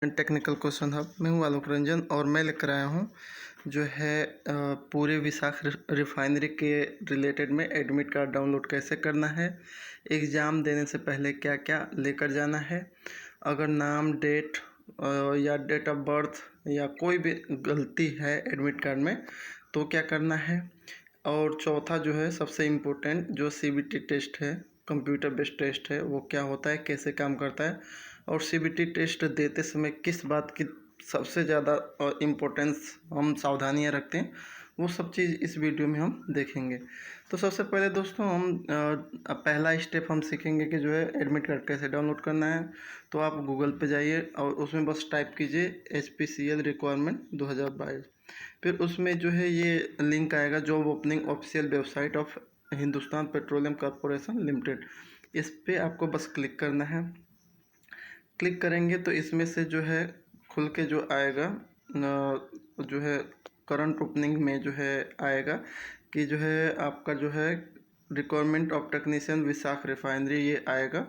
Technical question hub. मैं हूँ आलोक रंजन और मैं लेकर आया हूँ जो है पूरे विशाख रिफाइनरी के रिलेटेड में एडमिट कार्ड डाउनलोड कैसे करना है, एग्ज़ाम देने से पहले क्या क्या लेकर जाना है, अगर नाम डेट या डेट ऑफ बर्थ या कोई भी गलती है एडमिट कार्ड में तो क्या करना है, और चौथा जो है सबसे इम्पोर्टेंट जो सीबीटी टेस्ट है, कंप्यूटर बेस्ड टेस्ट है, वो क्या होता है, कैसे काम करता है, और सीबीटी टेस्ट देते समय किस बात की सबसे ज़्यादा इम्पोर्टेंस हम सावधानियां रखते हैं, वो सब चीज़ इस वीडियो में हम देखेंगे। तो सबसे पहले दोस्तों हम पहला स्टेप हम सीखेंगे कि जो है एडमिट कार्ड कैसे डाउनलोड करना है। तो आप गूगल पे जाइए और उसमें बस टाइप कीजिए HPCL रिक्वायरमेंट 2022। फिर उसमें जो है ये लिंक आएगा job opening official website of Hindustan petroleum corporation limited. इस पर आपको बस क्लिक करना है। क्लिक करेंगे तो इसमें से जो है खुल के जो आएगा जो है करंट ओपनिंग में जो है आएगा कि जो है आपका जो है requirement of technician Vishakh refinery, ये आएगा।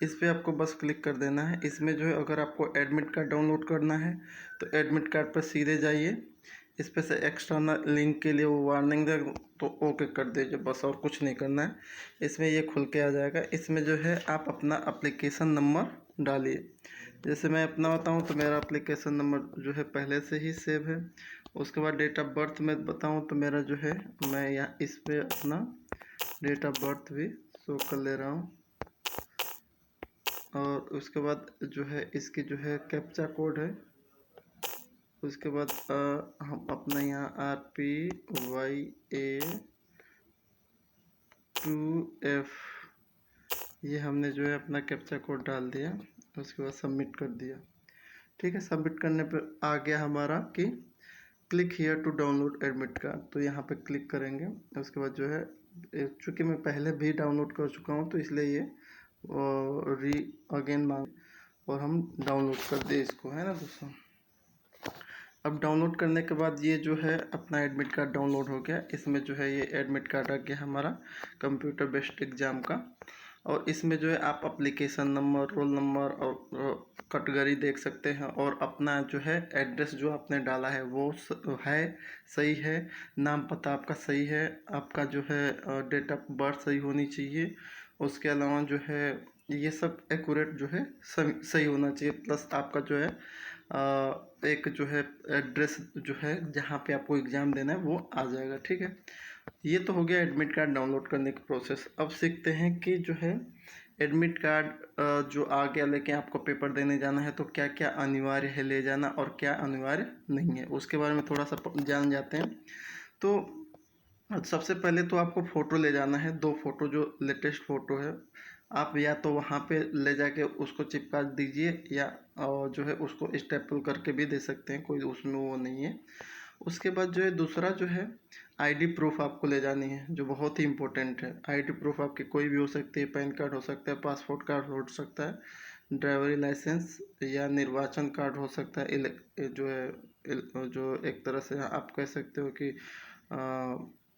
इस पर आपको बस क्लिक कर देना है। इसमें जो है अगर आपको एडमिट कार्ड डाउनलोड करना है तो एडमिट कार्ड पर सीधे जाइए। इस पर से एक्सटर्नल लिंक के लिए वो वार्निंग दे तो ओके कर दीजिए, बस और कुछ नहीं करना है। इसमें ये खुल के आ जाएगा। इसमें जो है आप अपना एप्लीकेशन नंबर डालिए। जैसे मैं अपना बताऊं तो मेरा एप्लीकेशन नंबर जो है पहले से ही सेव है। उसके बाद डेट ऑफ बर्थ में बताऊं तो मेरा जो है मैं यहाँ इस पे अपना डेट ऑफ बर्थ भी शो कर ले रहा हूँ। और उसके बाद जो है इसकी जो है कैप्चा कोड है। उसके बाद हम अपना यहाँ RPYA2F ये हमने जो है अपना कैप्चा कोड डाल दिया। उसके बाद सबमिट कर दिया। ठीक है, सबमिट करने पर आ गया हमारा कि click here to download admit card. तो यहाँ पे क्लिक करेंगे। उसके बाद जो है चूँकि मैं पहले भी डाउनलोड कर चुका हूँ तो इसलिए ये री अगेन मांग और हम डाउनलोड कर दे इसको, है ना दोस्तों। अब डाउनलोड करने के बाद ये जो है अपना एडमिट कार्ड डाउनलोड हो गया। इसमें जो है ये एडमिट कार्ड आ गया हमारा कंप्यूटर बेस्ड एग्ज़ाम का। और इसमें जो है आप एप्लीकेशन नंबर, रोल नंबर और कैटेगरी देख सकते हैं, और अपना जो है एड्रेस जो आपने डाला है वो है सही है, नाम पता आपका सही है, आपका जो है डेट ऑफ बर्थ सही होनी चाहिए। उसके अलावा जो है ये सब एक्यूरेट जो है सही होना चाहिए। प्लस आपका जो है एक जो है एड्रेस जो है जहाँ पे आपको एग्ज़ाम देना है वो आ जाएगा। ठीक है, ये तो हो गया एडमिट कार्ड डाउनलोड करने की प्रोसेस। अब सीखते हैं कि जो है एडमिट कार्ड जो आ गया लेके आपको पेपर देने जाना है तो क्या क्या अनिवार्य है ले जाना और क्या अनिवार्य नहीं है, उसके बारे में थोड़ा सा जान जाते हैं। तो सबसे पहले तो आपको फ़ोटो ले जाना है। 2 फ़ोटो जो लेटेस्ट फ़ोटो है आप या तो वहाँ पे ले जाके उसको चिपका दीजिए या जो है उसको स्टेपल करके भी दे सकते हैं, कोई उसमें वो नहीं है। उसके बाद जो है दूसरा जो है आईडी प्रूफ आपको ले जानी है, जो बहुत ही इम्पोर्टेंट है। आईडी प्रूफ आपकी कोई भी हो सकती है, पैन कार्ड हो सकता है, पासपोर्ट कार्ड हो सकता है, ड्राइवरी लाइसेंस या निर्वाचन कार्ड हो सकता है। जो है जो एक तरह से आप कह सकते हो कि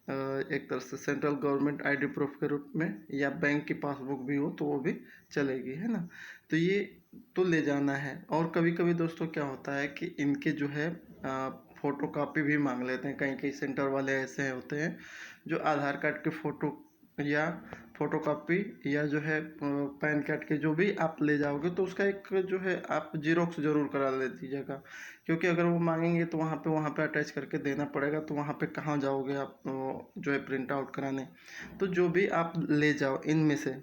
एक तरह से सेंट्रल गवर्नमेंट आईडी प्रूफ के रूप में, या बैंक की पासबुक भी हो तो वो भी चलेगी, है ना। तो ये तो ले जाना है। और कभी कभी दोस्तों क्या होता है कि इनके जो है फ़ोटो कापी भी मांग लेते हैं। कहीं कहीं सेंटर वाले ऐसे होते हैं जो आधार कार्ड के फ़ोटो या फ़ोटोकॉपी या जो है पैन कार्ड के जो भी आप ले जाओगे तो उसका एक जो है आप ज़ेरॉक्स ज़रूर करा ले दीजिएगा। क्योंकि अगर वो मांगेंगे तो वहाँ पे अटैच करके देना पड़ेगा, तो वहाँ पे कहाँ जाओगे आप जो है प्रिंट आउट कराने। तो जो भी आप ले जाओ इनमें से,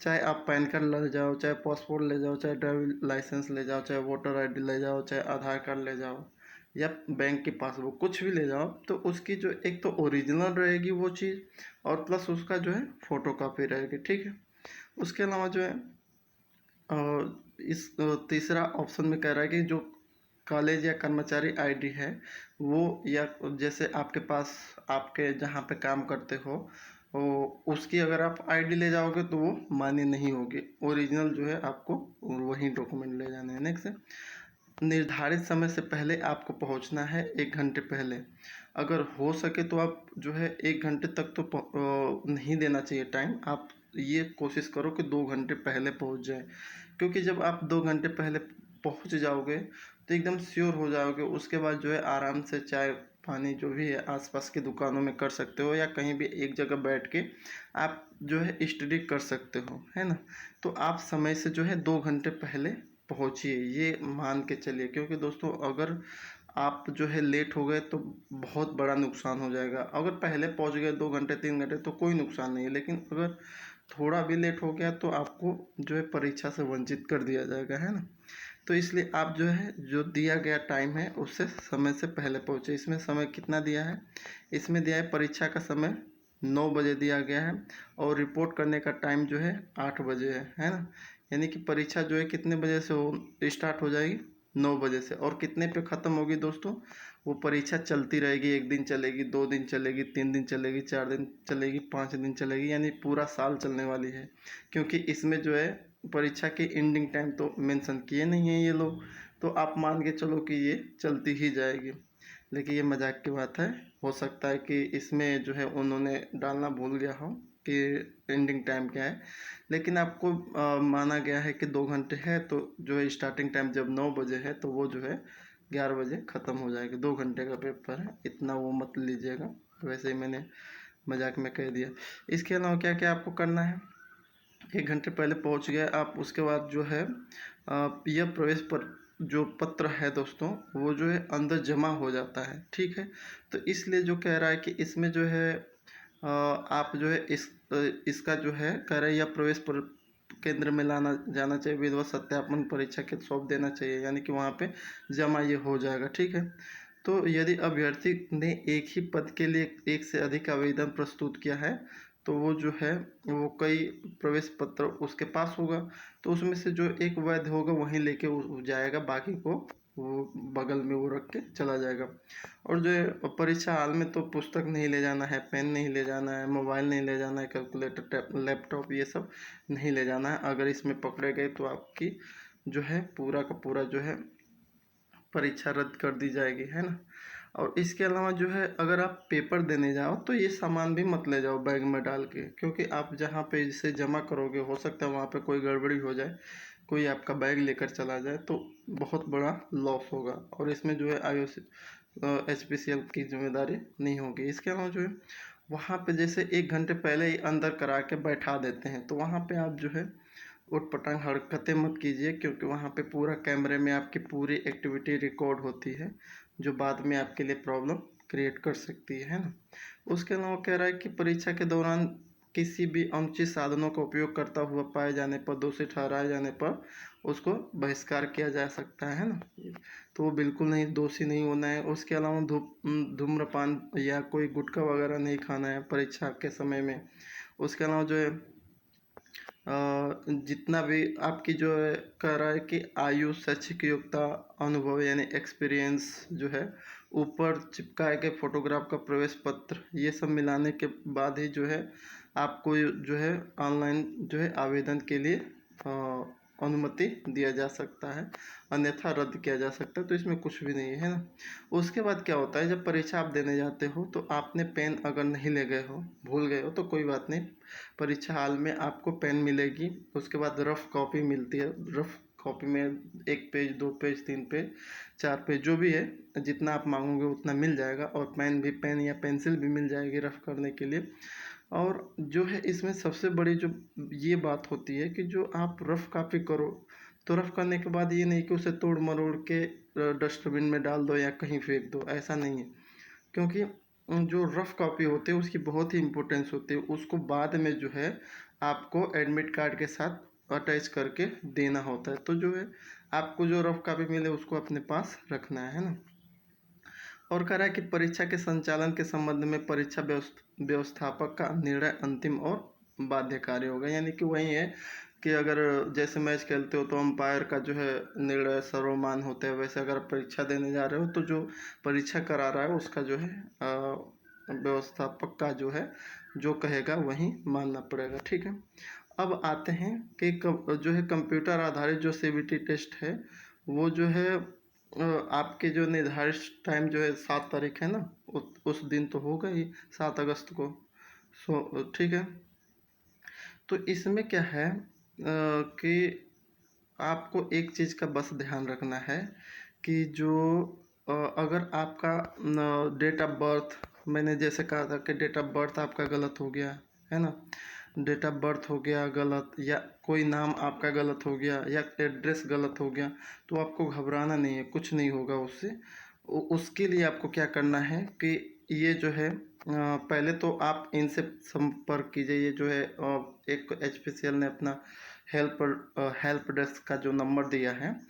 चाहे आप पैन कार्ड ले जाओ, चाहे पासपोर्ट ले जाओ, चाहे ड्राइविंग लाइसेंस ले जाओ, चाहे वोटर आईडी ले जाओ, चाहे आधार कार्ड ले जाओ या बैंक की पासबुक, कुछ भी ले जाओ, तो उसकी जो एक तो ओरिजिनल रहेगी वो चीज़, और प्लस उसका जो है फ़ोटोकॉपी रहेगी। ठीक है, उसके अलावा जो है इस तीसरा ऑप्शन में कह रहा है कि जो कॉलेज या कर्मचारी आईडी है वो, या जैसे आपके पास आपके जहाँ पे काम करते हो उसकी अगर आप आईडी ले जाओगे तो वो मान्य नहीं होगी। ओरिजिनल जो है आपको वही डॉक्यूमेंट ले जाने हैं। नेक्स्ट, निर्धारित समय से पहले आपको पहुंचना है, 1 घंटे पहले। अगर हो सके तो आप जो है 1 घंटे तक तो नहीं देना चाहिए टाइम। आप ये कोशिश करो कि 2 घंटे पहले पहुंच जाए, क्योंकि जब आप 2 घंटे पहले पहुंच जाओगे तो एकदम श्योर हो जाओगे। उसके बाद जो है आराम से चाय पानी जो भी है आसपास की दुकानों में कर सकते हो, या कहीं भी एक जगह बैठ के आप जो है स्टडी कर सकते हो, है ना। तो आप समय से जो है 2 घंटे पहले पहुंचिए, ये मान के चलिए, क्योंकि दोस्तों अगर आप जो है लेट हो गए तो बहुत बड़ा नुकसान हो जाएगा। अगर पहले पहुंच गए 2 घंटे 3 घंटे तो कोई नुकसान नहीं है, लेकिन अगर थोड़ा भी लेट हो गया तो आपको जो है परीक्षा से वंचित कर दिया जाएगा, है ना। तो इसलिए आप जो है जो दिया गया टाइम है उससे समय से पहले पहुँचे। इसमें समय कितना दिया है, इसमें दिया है परीक्षा का समय 9 बजे दिया गया है, और रिपोर्ट करने का टाइम जो है 8 बजे है ना। यानी कि परीक्षा जो है कितने बजे से हो स्टार्ट हो जाएगी, 9 बजे से, और कितने पे ख़त्म होगी दोस्तों, वो परीक्षा चलती रहेगी। 1 दिन चलेगी, 2 दिन चलेगी, 3 दिन चलेगी, 4 दिन चलेगी, 5 दिन चलेगी, यानी पूरा साल चलने वाली है। क्योंकि इसमें जो है परीक्षा की एंडिंग टाइम तो मेंशन किए नहीं है ये लोग, तो आप मान के चलो कि ये चलती ही जाएगी। लेकिन ये मजाक की बात है, हो सकता है कि इसमें जो है उन्होंने डालना भूल गया हो कि एंडिंग टाइम क्या है। लेकिन आपको माना गया है कि 2 घंटे है, तो जो है स्टार्टिंग टाइम जब 9 बजे है तो वो जो है 11 बजे ख़त्म हो जाएगी। 2 घंटे का पेपर है, इतना वो मत लीजिएगा। वैसे ही मैंने मजाक में कह दिया। इसके अलावा क्या क्या आपको करना है, 1 घंटे पहले पहुंच गए आप, उसके बाद जो है यह प्रवेश पर जो पत्र है दोस्तों वो जो है अंदर जमा हो जाता है, ठीक है। तो इसलिए जो कह रहा है कि इसमें जो है आप जो है इसका जो है कह रहे हैं, यह प्रवेश पर केंद्र में लाना जाना चाहिए, विधिवत सत्यापन परीक्षा के सौंप देना चाहिए, यानी कि वहाँ पे जमा ये हो जाएगा, ठीक है। तो यदि अभ्यर्थी ने एक ही पद के लिए एक से अधिक आवेदन प्रस्तुत किया है तो वो जो है वो कई प्रवेश पत्र उसके पास होगा, तो उसमें से जो एक वैध होगा वहीं लेके वो जाएगा, बाकी को वो बगल में वो रख के चला जाएगा। और जो है परीक्षा हाल में तो पुस्तक नहीं ले जाना है, पेन नहीं ले जाना है, मोबाइल नहीं ले जाना है, कैलकुलेटर लैपटॉप ये सब नहीं ले जाना है। अगर इसमें पकड़े गए तो आपकी जो है पूरा का पूरा जो है परीक्षा रद्द कर दी जाएगी, है ना। और इसके अलावा जो है अगर आप पेपर देने जाओ तो ये सामान भी मत ले जाओ बैग में डाल के, क्योंकि आप जहाँ पे इसे जमा करोगे हो सकता है वहाँ पे कोई गड़बड़ी हो जाए, कोई आपका बैग लेकर चला जाए तो बहुत बड़ा लॉस होगा, और इसमें जो है HPCL की जिम्मेदारी नहीं होगी। इसके अलावा जो है वहाँ पे जैसे 1 घंटे पहले ही अंदर करा के बैठा देते हैं, तो वहाँ पे आप जो है उटपटांग हरकतें मत कीजिए, क्योंकि वहाँ पे पूरा कैमरे में आपकी पूरी एक्टिविटी रिकॉर्ड होती है, जो बाद में आपके लिए प्रॉब्लम क्रिएट कर सकती है ना। उसके अलावा कह रहा है कि परीक्षा के दौरान किसी भी अनुचित साधनों का उपयोग करता हुआ पाए जाने पर, दोषी ठहराए जाने पर उसको बहिष्कार किया जा सकता है ना। तो वो बिल्कुल नहीं, दोषी नहीं होना है। उसके अलावा धूम्रपान या कोई गुटखा वगैरह नहीं खाना है परीक्षा के समय में। उसके अलावा जो है जितना भी आपकी जो है कह रहा है कि आयु, शैक्षिक योग्यता, अनुभव यानी एक्सपीरियंस जो है, ऊपर चिपकाए गए फोटोग्राफ का प्रवेश पत्र, ये सब मिलाने के बाद ही जो है आपको जो है ऑनलाइन जो है आवेदन के लिए अनुमति दिया जा सकता है, अन्यथा रद्द किया जा सकता है। तो इसमें कुछ भी नहीं है ना। उसके बाद क्या होता है, जब परीक्षा आप देने जाते हो तो आपने पेन अगर नहीं ले गए हो, भूल गए हो, तो कोई बात नहीं, परीक्षा हाल में आपको पेन मिलेगी। उसके बाद रफ कॉपी मिलती है, रफ कॉपी में 1 पेज 2 पेज 3 पेज 4 पेज जो भी है, जितना आप मांगोगे उतना मिल जाएगा, और पेन या पेंसिल भी मिल जाएगी रफ करने के लिए। और जो है इसमें सबसे बड़ी जो ये बात होती है कि जो आप रफ कॉपी करो तो रफ करने के बाद ये नहीं कि उसे तोड़ मरोड़ के डस्टबिन में डाल दो या कहीं फेंक दो, ऐसा नहीं है। क्योंकि जो रफ कॉपी होती है उसकी बहुत ही इम्पोर्टेंस होती है, उसको बाद में जो है आपको एडमिट कार्ड के साथ अटैच करके देना होता है। तो जो है आपको जो रफ कॉपी मिले उसको अपने पास रखना है ना। और कह रहा है कि परीक्षा के संचालन के संबंध में परीक्षा व्यवस्थापक का निर्णय अंतिम और बाध्यकारी होगा, यानी कि वही है कि अगर जैसे मैच खेलते हो तो अंपायर का जो है निर्णय सर्वमान्य होता है, वैसे अगर परीक्षा देने जा रहे हो तो जो परीक्षा करा रहा है उसका जो है व्यवस्थापक का जो है जो कहेगा वही मानना पड़ेगा, ठीक है। अब आते हैं कि जो है कंप्यूटर आधारित जो CBT टेस्ट है वो जो है आपके जो निर्धारित टाइम जो है 7 तारीख है ना, उस दिन तो होगा ही, 7 अगस्त को। ठीक है। तो इसमें क्या है कि आपको एक चीज़ का बस ध्यान रखना है कि जो अगर आपका डेट ऑफ बर्थ, मैंने जैसे कहा था कि डेट ऑफ बर्थ आपका गलत हो गया है ना, डेट ऑफ बर्थ हो गया गलत, या कोई नाम आपका गलत हो गया, या एड्रेस गलत हो गया, तो आपको घबराना नहीं है, कुछ नहीं होगा उससे। उसके लिए आपको क्या करना है कि ये जो है पहले तो आप इनसे संपर्क कीजिए। ये जो है एक HPCL ने अपना हेल्प डेस्क का जो नंबर दिया है,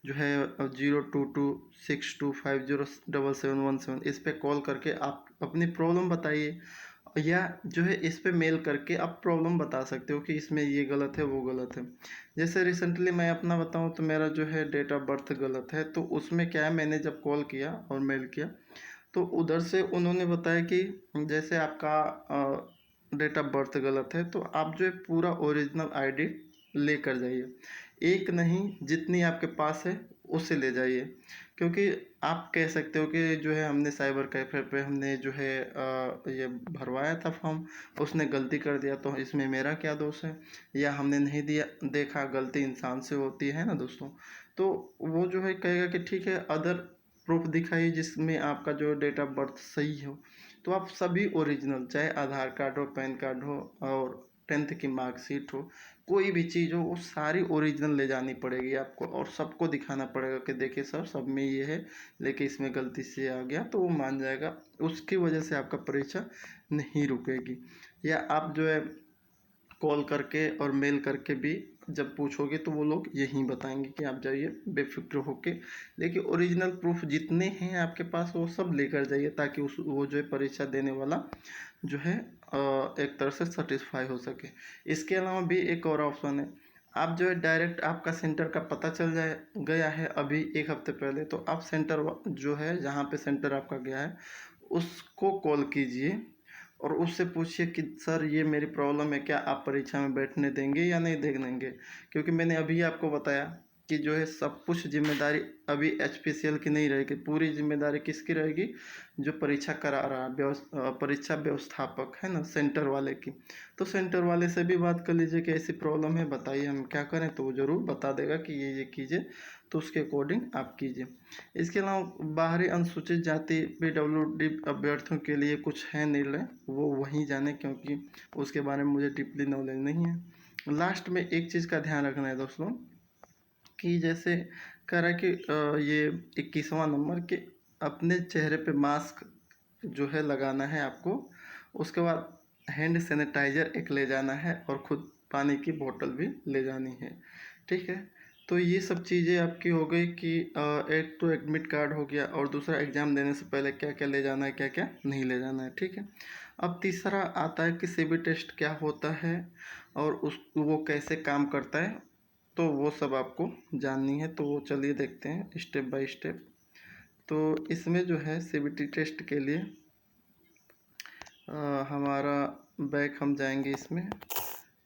जो है 022625077717, इस पे कॉल करके आप अपनी प्रॉब्लम बताइए, या जो है इस पे मेल करके आप प्रॉब्लम बता सकते हो कि इसमें ये गलत है वो गलत है। जैसे रिसेंटली मैं अपना बताऊं तो मेरा जो है डेट ऑफ बर्थ गलत है, तो उसमें क्या है, मैंने जब कॉल किया और मेल किया तो उधर से उन्होंने बताया कि जैसे आपका डेट ऑफ बर्थ गलत है तो आप जो है पूरा ओरिजिनल आईडी लेकर जाइए, एक नहीं जितनी आपके पास है उससे ले जाइए। क्योंकि आप कह सकते हो कि जो है हमने साइबर कैफे पे हमने जो है ये भरवाया था फॉर्म, उसने गलती कर दिया तो इसमें मेरा क्या दोष है, या हमने नहीं दिया देखा, गलती इंसान से होती है ना दोस्तों। तो वो जो है कहेगा कि ठीक है, अदर प्रूफ दिखाइए जिसमें आपका जो डेट ऑफ बर्थ सही हो। तो आप सभी ओरिजिनल, चाहे आधार कार्ड हो, पैन कार्ड हो, और 10th की मार्कशीट हो, कोई भी चीज़ हो, वो सारी ओरिजिनल ले जानी पड़ेगी आपको, और सबको दिखाना पड़ेगा कि देखिए सर सब में ये है, लेकिन इसमें गलती से आ गया, तो वो मान जाएगा। उसकी वजह से आपका परीक्षा नहीं रुकेगी। या आप जो है कॉल करके और मेल करके भी जब पूछोगे तो वो लोग यही बताएंगे कि आप जाइए बेफिक्र होके, लेकिन ओरिजिनल प्रूफ जितने हैं आपके पास वो सब लेकर जाइए, ताकि उस वो जो है परीक्षा देने वाला जो है एक तरह से सेटिस्फाई हो सके। इसके अलावा भी एक और ऑप्शन है, आप जो है डायरेक्ट आपका सेंटर का पता चल जाए गया है अभी 1 हफ्ते पहले, तो आप सेंटर जो है जहाँ पे सेंटर आपका गया है उसको कॉल कीजिए और उससे पूछिए कि सर ये मेरी प्रॉब्लम है, क्या आप परीक्षा में बैठने देंगे या नहीं देंगे। क्योंकि मैंने अभी आपको बताया कि जो है सब कुछ जिम्मेदारी अभी HPCL की नहीं रहेगी, पूरी जिम्मेदारी किसकी रहेगी, जो परीक्षा करा रहा है, परीक्षा व्यवस्थापक है ना, सेंटर वाले की। तो सेंटर वाले से भी बात कर लीजिए कि ऐसी प्रॉब्लम है, बताइए हम क्या करें, तो वो ज़रूर बता देगा कि ये कीजिए, तो उसके अकॉर्डिंग आप कीजिए। इसके अलावा बाहरी अनुसूचित जाति PWD अभ्यर्थियों के लिए कुछ है निर्णय, वो वहीं जाने, क्योंकि उसके बारे में मुझे डीपली नॉलेज नहीं है। लास्ट में एक चीज़ का ध्यान रखना है दोस्तों, कि जैसे कह रहा है कि ये 21वां नंबर के अपने चेहरे पे मास्क जो है लगाना है आपको, उसके बाद हैंड सैनिटाइजर एक ले जाना है, और खुद पानी की बोतल भी ले जानी है। ठीक है, तो ये सब चीज़ें आपकी हो गई कि एक तो एडमिट कार्ड हो गया, और दूसरा एग्ज़ाम देने से पहले क्या क्या ले जाना है, क्या क्या नहीं ले जाना है। ठीक है, अब तीसरा आता है कि CB टेस्ट क्या होता है और उस वो कैसे काम करता है, तो वो सब आपको जाननी है, तो वो चलिए देखते हैं स्टेप बाय स्टेप। तो इसमें जो है CBT टेस्ट के लिए हमारा बैक हम जाएंगे, इसमें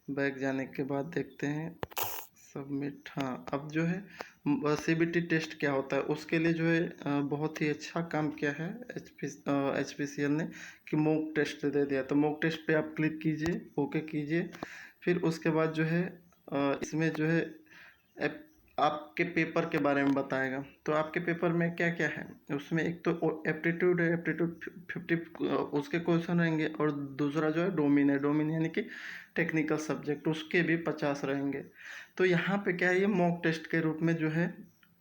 बैक जाने के बाद देखते हैं सबमिट। हाँ, अब जो है CBT टेस्ट क्या होता है उसके लिए जो है बहुत ही अच्छा काम किया है HPCL ने, कि मॉक टेस्ट दे दिया। तो मॉक टेस्ट पे आप क्लिक कीजिए, ओके कीजिए, फिर उसके बाद जो है इसमें जो है आपके पेपर के बारे में बताएगा। तो आपके पेपर में क्या क्या है, उसमें एक तो एप्टीट्यूड है, एप्टीट्यूड 50 उसके क्वेश्चन रहेंगे, और दूसरा जो है डोमिन है, डोमिन यानी कि टेक्निकल सब्जेक्ट, उसके भी 50 रहेंगे। तो यहाँ पे क्या है, ये मॉक टेस्ट के रूप में जो है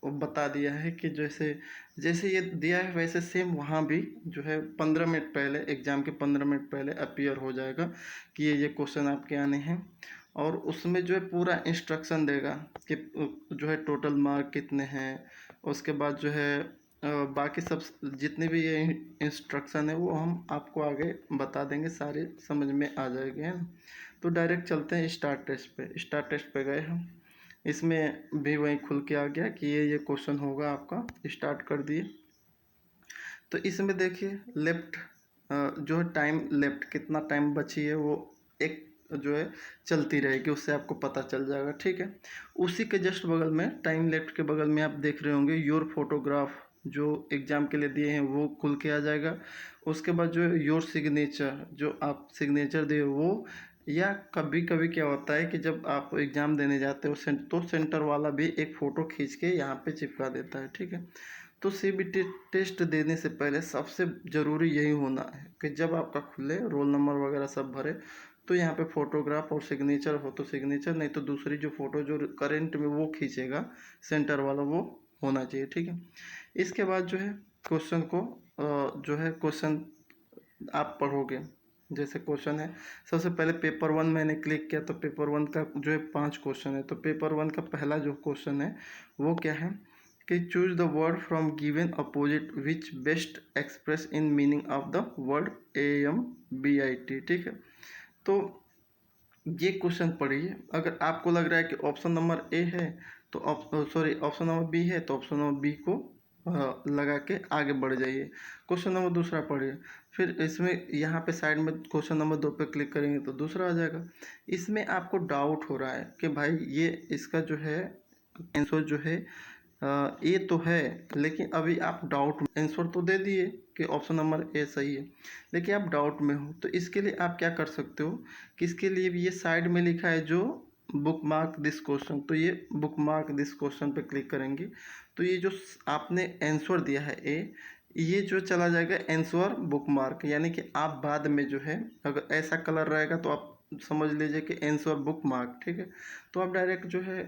वो बता दिया है कि जैसे जैसे ये दिया है वैसे सेम वहाँ भी जो है 15 मिनट पहले, एग्ज़ाम के 15 मिनट पहले अपीयर हो जाएगा कि ये क्वेश्चन आपके आने हैं, और उसमें जो है पूरा इंस्ट्रक्शन देगा कि जो है टोटल मार्क कितने हैं। उसके बाद जो है बाकी सब जितने भी ये इंस्ट्रक्शन है वो हम आपको आगे बता देंगे, सारे समझ में आ जाएंगे, है ना। तो डायरेक्ट चलते हैं स्टार्ट टेस्ट पे। स्टार्ट टेस्ट पे गए हम, इसमें भी वही खुल के आ गया कि ये क्वेश्चन होगा आपका, स्टार्ट कर दिए। तो इसमें देखिए लेफ्ट जो है टाइम लेफ्ट कितना टाइम बची है, वो एक जो है चलती रहेगी, उससे आपको पता चल जाएगा। ठीक है, उसी के जस्ट बगल में टाइम लेफ्ट के बगल में आप देख रहे होंगे योर फोटोग्राफ, जो एग्ज़ाम के लिए दिए हैं वो खुल के आ जाएगा। उसके बाद जो योर सिग्नेचर, जो आप सिग्नेचर दिए वो या कभी कभी क्या होता है कि जब आप एग्ज़ाम देने जाते हो तो सेंटर वाला भी एक फ़ोटो खींच के यहाँ पे चिपका देता है, ठीक है। तो सीबीटी टेस्ट देने से पहले सबसे ज़रूरी यही होना है कि जब आपका खुले रोल नंबर वगैरह सब भरे, तो यहाँ पे फ़ोटोग्राफ और सिग्नेचर हो तो सिग्नेचर, नहीं तो दूसरी जो फ़ोटो जो करंट में वो खींचेगा सेंटर वाला, वो होना चाहिए, ठीक है। इसके बाद जो है क्वेश्चन को जो है क्वेश्चन आप पढ़ोगे। जैसे क्वेश्चन है, सबसे पहले पेपर 1 मैंने क्लिक किया तो पेपर 1 का जो है 5 क्वेश्चन है। तो पेपर 1 का पहला जो क्वेश्चन है वो क्या है कि choose the word from given opposite which best express in meaning of the word AMBIT, ठीक है। तो ये क्वेश्चन पढ़िए। अगर आपको लग रहा है कि ऑप्शन नंबर ए है तो ऑप्शन नंबर बी है तो ऑप्शन नंबर बी को लगा के आगे बढ़ जाइए। क्वेश्चन नंबर दूसरा पढ़िए। फिर इसमें यहाँ पे साइड में क्वेश्चन नंबर 2 पे क्लिक करेंगे तो दूसरा आ जाएगा। इसमें आपको डाउट हो रहा है कि भाई ये इसका जो है आंसर जो है ये तो है, लेकिन अभी आप डाउट आंसर तो दे दिए कि ऑप्शन नंबर ए सही है, लेकिन आप डाउट में हो। तो इसके लिए आप क्या कर सकते हो कि इसके लिए भी ये साइड में लिखा है जो बुक मार्क दिस क्वेश्चन, तो ये बुक मार्क दिस क्वेश्चन पे क्लिक करेंगे तो ये जो आपने आंसर दिया है ए, ये जो चला जाएगा आंसर बुक मार्क, यानी कि आप बाद में जो है अगर ऐसा कलर रहेगा तो आप समझ लीजिए कि आंसर बुक मार्क, ठीक है। तो आप डायरेक्ट जो है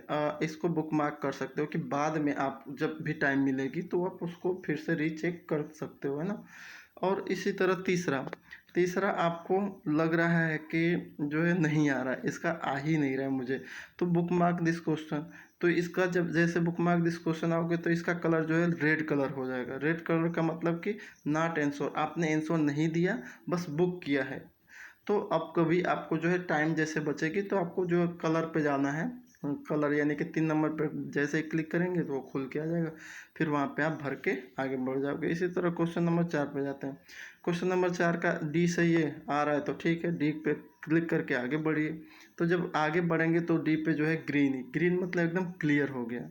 इसको बुक मार्क कर सकते हो कि बाद में आप जब भी टाइम मिलेगी तो आप उसको फिर से रीचेक कर सकते हो, है ना। और इसी तरह तीसरा तीसरा आपको लग रहा है कि जो है नहीं आ रहा है, इसका आ ही नहीं रहा है मुझे, तो बुक मार्क दिस क्वेश्चन। तो इसका जब जैसे बुक मार्क दिस क्वेश्चन आओगे तो इसका कलर जो है रेड कलर हो जाएगा। रेड कलर का मतलब कि नॉट आंसर, आपने आंसर नहीं दिया, बस बुक किया है। तो अब कभी आपको जो है टाइम जैसे बचेगी तो आपको जो कलर पे जाना है, कलर यानी कि 3 नंबर पे जैसे ही क्लिक करेंगे तो वो खुल के आ जाएगा। फिर वहाँ पे आप भर के आगे बढ़ जाओगे। इसी तरह क्वेश्चन नंबर 4 पे जाते हैं। क्वेश्चन नंबर 4 का डी सही है, आ रहा है तो ठीक है, डी पे क्लिक करके आगे बढ़िए। तो जब आगे बढ़ेंगे तो डी पे जो है ग्रीन ही, ग्रीन मतलब एकदम क्लियर हो गया,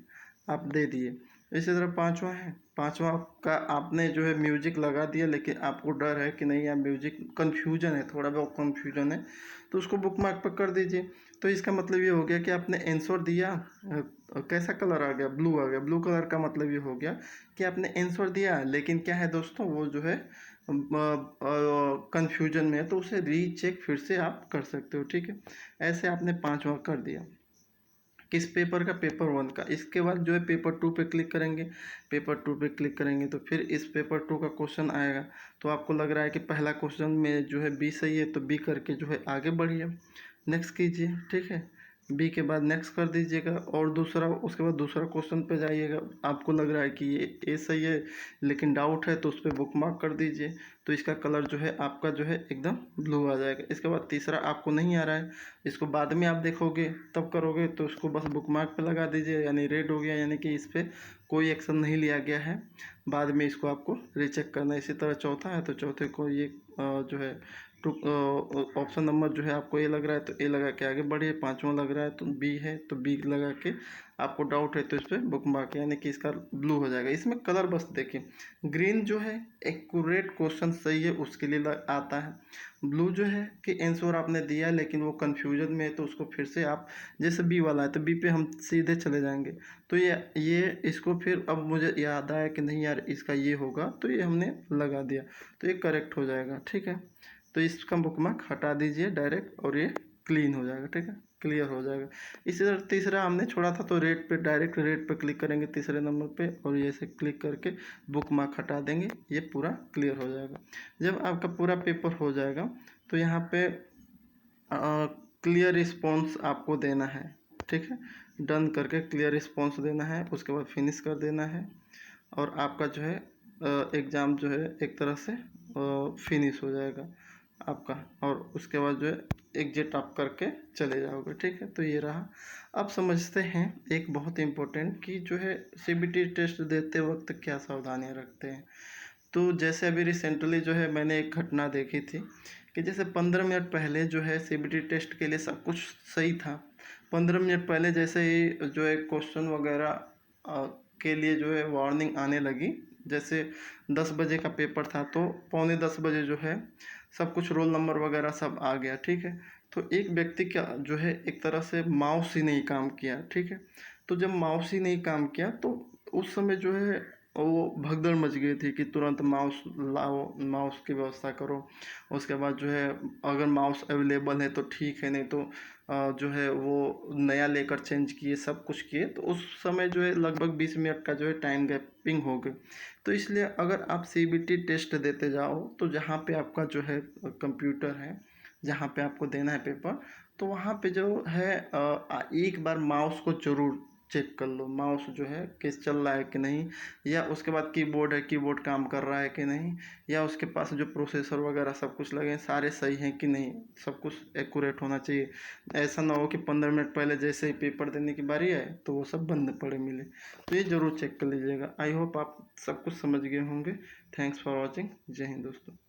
आप दे दिए। इसी तरह पाँचवा है, पाँचवा का आपने जो है म्यूजिक लगा दिया, लेकिन आपको डर है कि नहीं यार म्यूजिक कन्फ्यूजन है, थोड़ा बहुत कन्फ्यूजन है, तो उसको बुक मार्क पर कर दीजिए। तो इसका मतलब ये हो गया कि आपने आंसर दिया, कैसा कलर आ गया, ब्लू आ गया। ब्लू कलर का मतलब ये हो गया कि आपने आंसर दिया, लेकिन क्या है दोस्तों वो जो है कन्फ्यूजन में है, तो उसे रीचेक फिर से आप कर सकते हो, ठीक है। ऐसे आपने पाँचवा कर दिया किस पेपर का, पेपर 1 का। इसके बाद जो है पेपर 2 पे क्लिक करेंगे। पेपर 2 पे क्लिक करेंगे तो फिर इस पेपर 2 का क्वेश्चन आएगा। तो आपको लग रहा है कि पहला क्वेश्चन में जो है बी सही है तो बी करके जो है आगे बढ़िए, नेक्स्ट कीजिए, ठीक है। बी के बाद नेक्स्ट कर दीजिएगा और दूसरा, उसके बाद दूसरा क्वेश्चन पे जाइएगा। आपको लग रहा है कि ये ए सही है लेकिन डाउट है तो उस पर बुक मार्क कर दीजिए। तो इसका कलर जो है आपका जो है एकदम ब्लू आ जाएगा। इसके बाद तीसरा आपको नहीं आ रहा है, इसको बाद में आप देखोगे तब करोगे, तो इसको बस बुक मार्क पे लगा दीजिए, यानी रेड हो गया, यानी कि इस पर कोई एक्शन नहीं लिया गया है, बाद में इसको आपको रीचेक करना है। इसी तरह चौथा है तो चौथे को ये जो है ऑप्शन नंबर जो है आपको ए लग रहा है तो ए लगा के आगे बढ़िए। पाँचवा लग रहा है तो बी है तो बी लगा के, आपको डाउट है तो इस पर बुक मार्क, यानी कि इसका ब्लू हो जाएगा। इसमें कलर बस देखिए, ग्रीन जो है एक्यूरेट क्वेश्चन सही है उसके लिए आता है, ब्लू जो है कि आंसर आपने दिया लेकिन वो कन्फ्यूजन में है तो उसको फिर से आप, जैसे बी वाला है तो बी पे हम सीधे चले जाएंगे। तो ये इसको फिर अब मुझे याद आया कि नहीं यार इसका ये होगा, तो ये हमने लगा दिया, तो ये करेक्ट हो जाएगा, ठीक है। तो इसका बुक मार्क हटा दीजिए डायरेक्ट और ये क्लीन हो जाएगा, ठीक है, क्लियर हो जाएगा। इसी तरह तीसरा हमने छोड़ा था तो रेड पे, डायरेक्ट रेड पे क्लिक करेंगे तीसरे नंबर पे और ये से क्लिक करके बुक मार्क हटा देंगे, ये पूरा क्लियर हो जाएगा। जब आपका पूरा पेपर हो जाएगा तो यहाँ पे क्लियर रिस्पॉन्स आपको देना है, ठीक है। डन करके क्लियर रिस्पॉन्स देना है, उसके बाद फिनिश कर देना है और आपका जो है एग्ज़ाम जो है एक तरह से फिनिश हो जाएगा आपका। और उसके बाद जो है एग्जिट आप करके चले जाओगे, ठीक है। तो ये रहा। अब समझते हैं एक बहुत इम्पोर्टेंट कि जो है सीबीटी टेस्ट देते वक्त क्या सावधानियां रखते हैं। तो जैसे अभी रिसेंटली जो है मैंने एक घटना देखी थी कि जैसे 15 मिनट पहले जो है सीबीटी टेस्ट के लिए सब कुछ सही था। 15 मिनट पहले जैसे ही जो है क्वेश्चन वगैरह के लिए जो है वार्निंग आने लगी, जैसे 10 बजे का पेपर था तो पौने 10 बजे जो है सब कुछ रोल नंबर वगैरह सब आ गया, ठीक है। तो एक व्यक्ति क्या जो है एक तरह से माउस ही नहीं काम किया, ठीक है। तो जब माउस ही नहीं काम किया तो उस समय जो है वो भगदड़ मच गई थी कि तुरंत माउस लाओ, माउस की व्यवस्था करो। उसके बाद जो है अगर माउस अवेलेबल है तो ठीक है, नहीं तो जो है वो नया लेकर चेंज किए, सब कुछ किए। तो उस समय जो है लगभग 20 मिनट का जो है टाइम गैपिंग हो गई। तो इसलिए अगर आप सीबीटी टेस्ट देते जाओ तो जहाँ पे आपका जो है कंप्यूटर है, जहाँ पे आपको देना है पेपर, तो वहाँ पे जो है एक बार माउस को ज़रूर चेक कर लो, माउस जो है किस चल रहा है कि नहीं, या उसके बाद कीबोर्ड है, कीबोर्ड काम कर रहा है कि नहीं, या उसके पास जो प्रोसेसर वगैरह सब कुछ लगे हैं सारे सही हैं कि नहीं, सब कुछ एक्यूरेट होना चाहिए। ऐसा ना हो कि 15 मिनट पहले जैसे ही पेपर देने की बारी आए तो वो सब बंद पड़े मिले। तो ये ज़रूर चेक कर लीजिएगा। आई होप आप सब कुछ समझ गए होंगे। Thanks for watching. जय हिंद दोस्तों।